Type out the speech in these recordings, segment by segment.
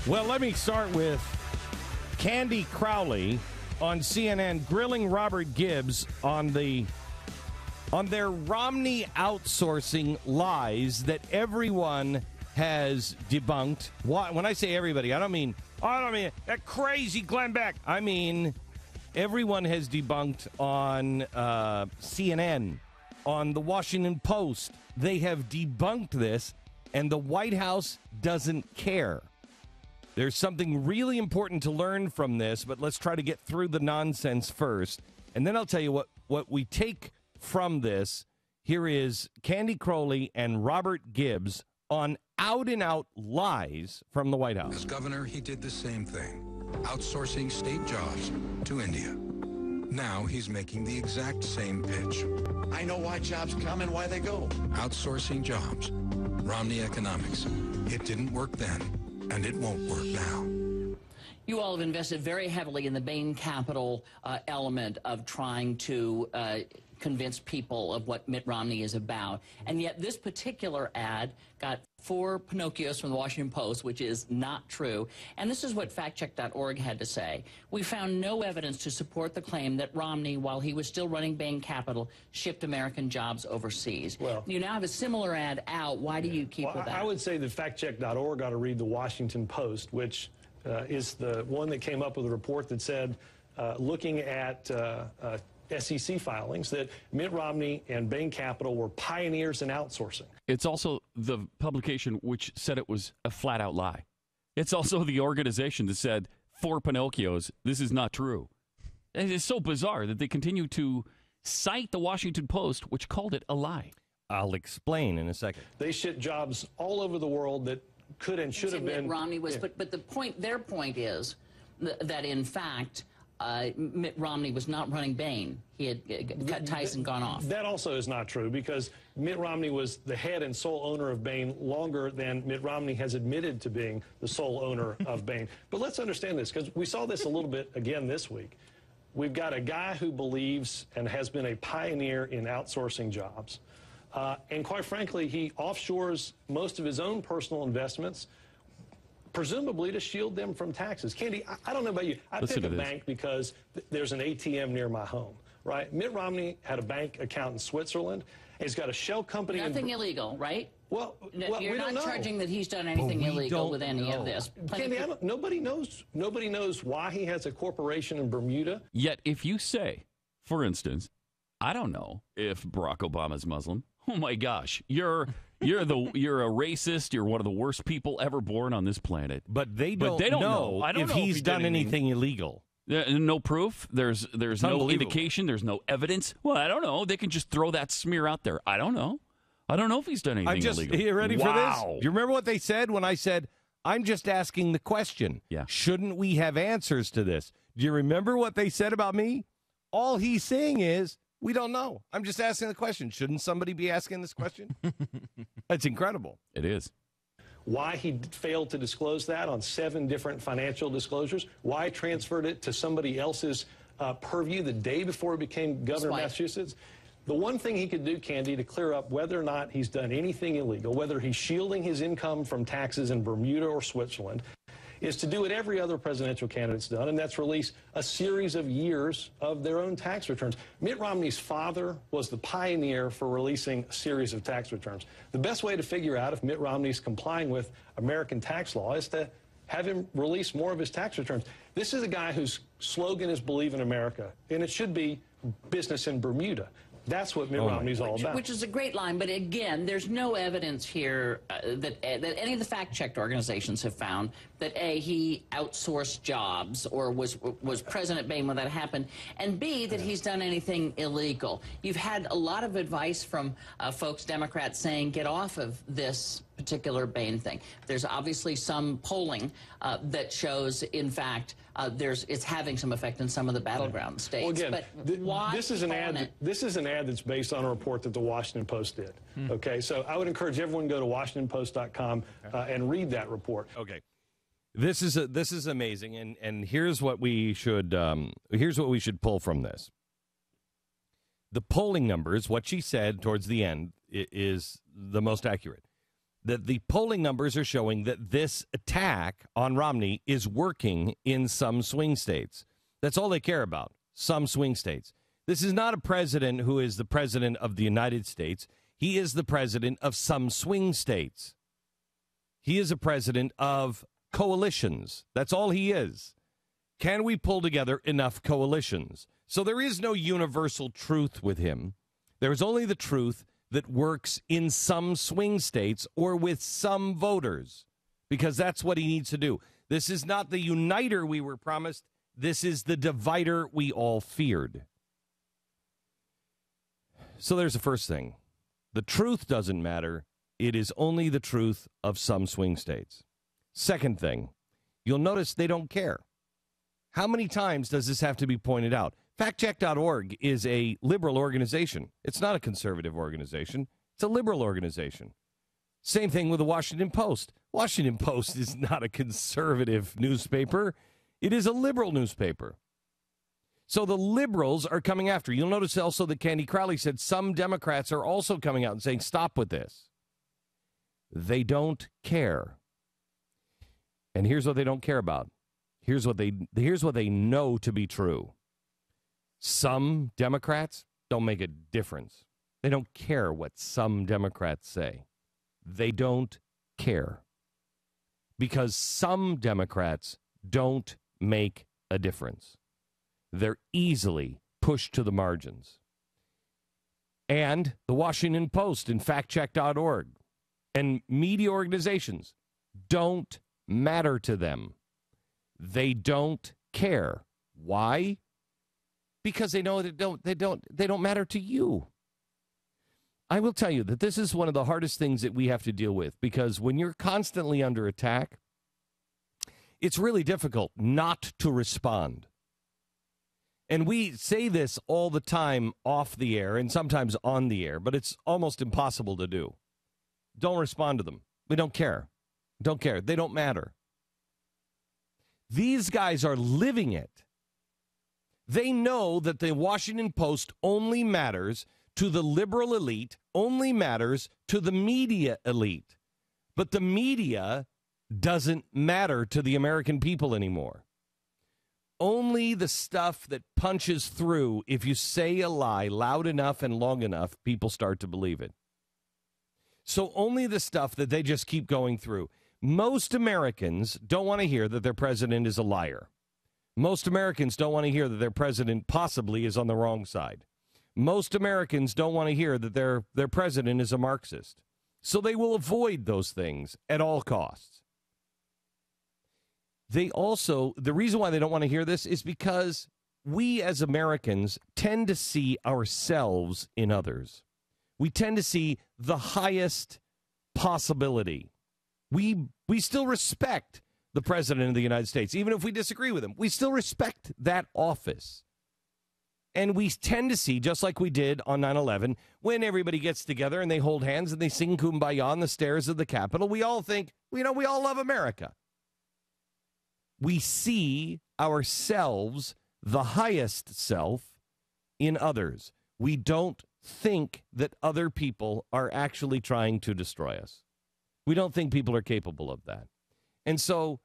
Well, let me start with Candy Crowley on CNN grilling Robert Gibbs on their Romney outsourcing lies that everyone has debunked. When I say everybody, I don't mean that crazy Glenn Beck. I mean everyone has debunked on CNN, on the Washington Post. They have debunked this, and the White House doesn't care. There's something really important to learn from this, but let's try to get through the nonsense first. And then I'll tell you what we take from this. Here is Candy Crowley and Robert Gibbs on out-and-out lies from the White House. As governor, he did the same thing, outsourcing state jobs to India. Now he's making the exact same pitch. I know why jobs come and why they go. Outsourcing jobs. Romney economics. It didn't work then, and it won't work now. You all have invested very heavily in the Bain Capital element of trying to convince people of what Mitt Romney is about. And yet this particular ad got 4 Pinocchios from the Washington Post, which is not true. And this is what factcheck.org had to say. We found no evidence to support the claim that Romney, while he was still running Bain Capital, shipped American jobs overseas. Well, you now have a similar ad out. Why do you keep with that? I would say that factcheck.org ought to read the Washington Post, which is the one that came up with a report that said, looking at SEC filings, that Mitt Romney and Bain Capital were pioneers in outsourcing. It's also the publication which said it was a flat-out lie. It's also the organization that said, 4 Pinocchios, this is not true. It is so bizarre that they continue to cite the Washington Post, which called it a lie. I'll explain in a second. They ship jobs all over the world that could and should have been. Mitt Romney was, but the point, their point is that in fact, Mitt Romney was not running Bain. He had cut ties and gone off. That also is not true, because Mitt Romney was the head and sole owner of Bain longer than Mitt Romney has admitted to being the sole owner of Bain. But let's understand this, because we saw this a little bit again this week. We've got a guy who believes and has been a pioneer in outsourcing jobs. And quite frankly, he offshores most of his own personal investments, presumably to shield them from taxes. Candy, I don't know about you. I pick a bank because there's an ATM near my home, right? Mitt Romney had a bank account in Switzerland. He's got a shell company. Nothing illegal, right? Well, you're not charging that he's done anything illegal with any of this. Candy, nobody knows why he has a corporation in Bermuda. Yet if you say, for instance, I don't know if Barack Obama's Muslim, oh my gosh, you're a racist. You're one of the worst people ever born on this planet. But they don't know if he's done anything illegal. No proof. There's no indication. There's no evidence. Well, I don't know. They can just throw that smear out there. I don't know. I don't know if he's done anything illegal. Are you ready for this? Do you remember what they said when I said, I'm just asking the question? Yeah. Shouldn't we have answers to this? Do you remember what they said about me? All he's saying is, we don't know. I'm just asking the question. Shouldn't somebody be asking this question? That's incredible. It is. Why he failed to disclose that on 7 different financial disclosures, why he transferred it to somebody else's purview the day before he became governor of Massachusetts. The one thing he could do, Candy, to clear up whether or not he's done anything illegal, whether he's shielding his income from taxes in Bermuda or Switzerland, is to do what every other presidential candidate's done, and that's release a series of years of their own tax returns. Mitt Romney's father was the pioneer for releasing a series of tax returns. The best way to figure out if Mitt Romney's complying with American tax law is to have him release more of his tax returns. This is a guy whose slogan is Believe in America, and it should be business in Bermuda. That's what Mitt Romney's all about. Which is a great line, but again, there's no evidence here that any of the fact-checked organizations have found that A, he outsourced jobs or was present at Bain when that happened, and B, that he's done anything illegal. You've had a lot of advice from folks, Democrats, saying get off of this particular Bain thing. There's obviously some polling that shows, in fact, it's having some effect in some of the battleground states. Well, again, but why this is an ad. This is an ad that's based on a report that the Washington Post did. Okay, so I would encourage everyone to go to WashingtonPost.com and read that report. Okay, this is amazing, and here's what we should pull from this. The polling numbers, what she said towards the end, is the most accurate. that the polling numbers are showing that this attack on Romney is working in some swing states. That's all they care about, some swing states. This is not a president who is the president of the United States. He is the president of some swing states. He is a president of coalitions. That's all he is. Can we pull together enough coalitions? So there is no universal truth with him. There is only the truth that works in some swing states or with some voters, because that's what he needs to do. This is not the uniter we were promised. This is the divider we all feared. So there's the first thing. The truth doesn't matter. It is only the truth of some swing states. Second thing, you'll notice they don't care. How many times does this have to be pointed out? Factcheck.org is a liberal organization. It's not a conservative organization. It's a liberal organization. Same thing with the Washington Post. Washington Post is not a conservative newspaper. It is a liberal newspaper. So the liberals are coming after. You'll notice also that Candy Crowley said some Democrats are also coming out and saying, stop with this. They don't care. And here's what they don't care about. Here's what they know to be true. Some Democrats don't make a difference. They don't care what some Democrats say. They don't care. Because some Democrats don't make a difference. They're easily pushed to the margins. And the Washington Post and factcheck.org and media organizations don't matter to them. They don't care. Why? Because they know they don't matter to you. I will tell you that this is one of the hardest things that we have to deal with, because when you're constantly under attack, it's really difficult not to respond. And we say this all the time off the air and sometimes on the air, but it's almost impossible to do. Don't respond to them. We don't care. Don't care. They don't matter. These guys are living it. They know that the Washington Post only matters to the liberal elite, only matters to the media elite. But the media doesn't matter to the American people anymore. Only the stuff that punches through, if you say a lie loud enough and long enough, people start to believe it. So only the stuff that they just keep going through. Most Americans don't want to hear that their president is a liar. Most Americans don't want to hear that their president possibly is on the wrong side. Most Americans don't want to hear that their president is a Marxist. So they will avoid those things at all costs. They also, the reason why they don't want to hear this is because we as Americans tend to see ourselves in others. We tend to see the highest possibility. We still respect the president of the United States, even if we disagree with him. We still respect that office. And we tend to see, just like we did on 9/11, when everybody gets together and they hold hands and they sing Kumbaya on the stairs of the Capitol, we all think, we all love America. We see ourselves, the highest self, in others. We don't think that other people are actually trying to destroy us. We don't think people are capable of that. And so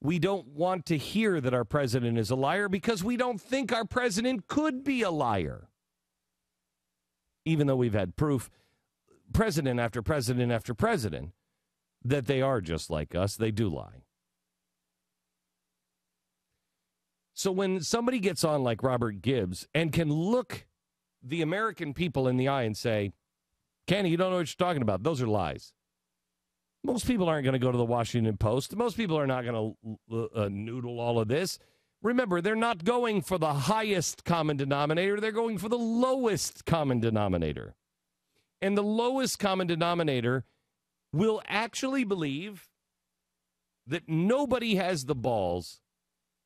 we don't want to hear that our president is a liar because we don't think our president could be a liar. Even though we've had proof, president after president after president, that they are just like us, they do lie. So when somebody gets on like Robert Gibbs and can look the American people in the eye and say, Kenny, you don't know what you're talking about. Those are lies. Most people aren't going to go to the Washington Post. Most people are not going to noodle all of this. Remember, they're not going for the highest common denominator. They're going for the lowest common denominator. And the lowest common denominator will actually believe that nobody has the balls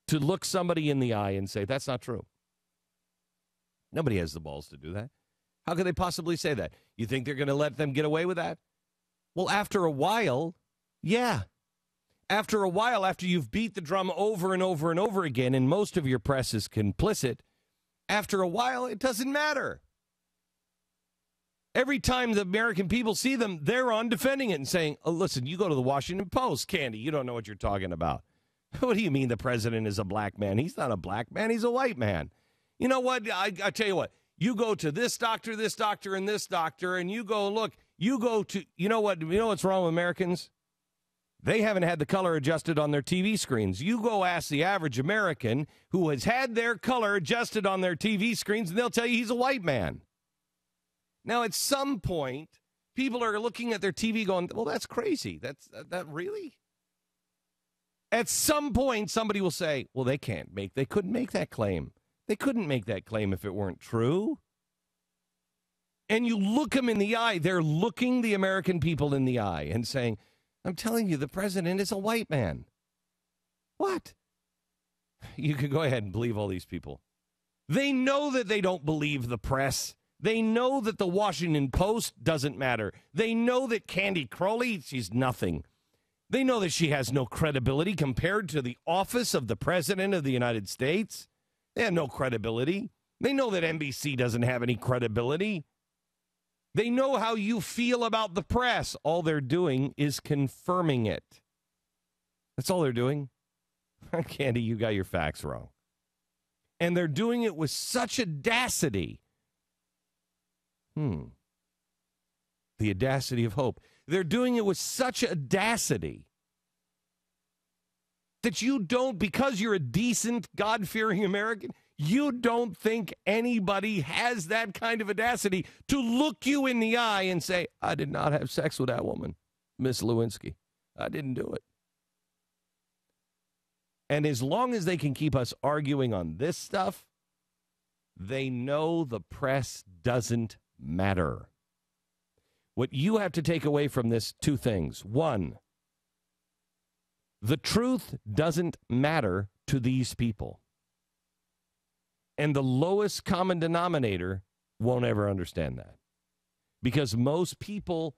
to look somebody in the eye and say, that's not true. Nobody has the balls to do that. How could they possibly say that? You think they're going to let them get away with that? Well, after a while, yeah. After a while, after you've beat the drum over and over and over again, and most of your press is complicit, after a while, it doesn't matter. Every time the American people see them, they're on defending it and saying, oh, listen, you go to the Washington Post, Candy, you don't know what you're talking about. What do you mean the president is a black man? He's not a black man. He's a white man. You know what? I tell you what. You go to this doctor, and this doctor, and you go, look, you go to, you know what's wrong with Americans? They haven't had the color adjusted on their TV screens. You go ask the average American who has had their color adjusted on their TV screens, and they'll tell you he's a white man. Now, at some point, people are looking at their TV going, well, that's crazy. That really? At some point, somebody will say, well, they couldn't make that claim. They couldn't make that claim if it weren't true. And you look them in the eye. They're looking the American people in the eye and saying, I'm telling you, the president is a white man. What? You could go ahead and believe all these people. They know that they don't believe the press. They know that the Washington Post doesn't matter. They know that Candy Crowley, she's nothing. They know that she has no credibility compared to the office of the president of the United States. They have no credibility. They know that NBC doesn't have any credibility. They know how you feel about the press. All they're doing is confirming it. That's all they're doing. Candy, you got your facts wrong. And they're doing it with such audacity. The audacity of hope. They're doing it with such audacity that you don't, because you're a decent, God-fearing American, you don't think anybody has that kind of audacity to look you in the eye and say, I did not have sex with that woman, Miss Lewinsky. I didn't do it. And as long as they can keep us arguing on this stuff, they know the press doesn't matter. What you have to take away from this, two things. One, the truth doesn't matter to these people. And the lowest common denominator won't ever understand that. Because most people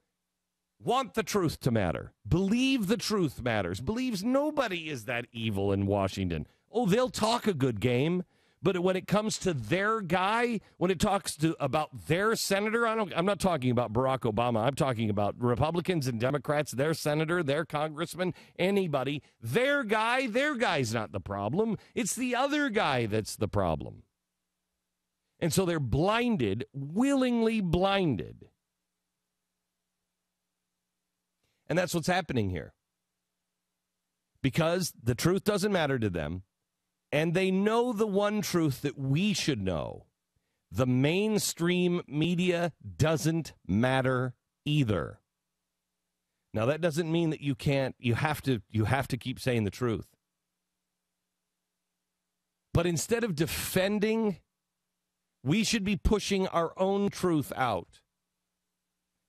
want the truth to matter, believe the truth matters, believes nobody is that evil in Washington. Oh, they'll talk a good game, but when it comes to their guy, when it talks about their senator, I'm not talking about Barack Obama. I'm talking about Republicans and Democrats, their senator, their congressman, anybody. Their guy's not the problem. It's the other guy that's the problem. And so they're blinded, willingly blinded. And that's what's happening here. Because the truth doesn't matter to them, and they know the one truth that we should know. The mainstream media doesn't matter either. Now, that doesn't mean that you have to keep saying the truth. But instead of defending, we should be pushing our own truth out.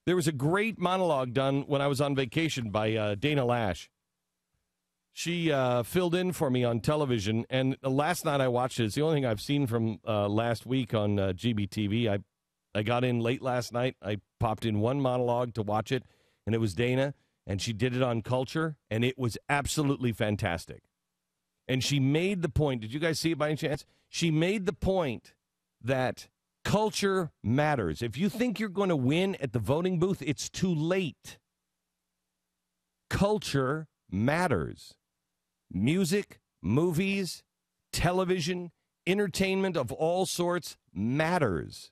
There was a great monologue done when I was on vacation by Dana Lash. She filled in for me on television, and last night I watched it. It's the only thing I've seen from last week on GBTV. I got in late last night. I popped in one monologue to watch it, and it was Dana, and she did it on culture, and it was absolutely fantastic. And she made the point, did you guys see it by any chance? She made the point that culture matters. If you think you're going to win at the voting booth, it's too late. Culture matters. Music, movies, television, entertainment of all sorts matters.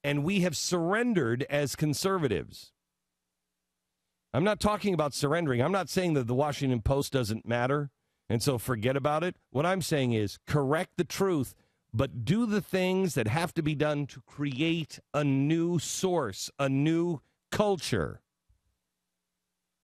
And we have surrendered as conservatives. I'm not talking about surrendering. I'm not saying that the Washington Post doesn't matter, and so forget about it. What I'm saying is correct the truth, but do the things that have to be done to create a new source, a new culture.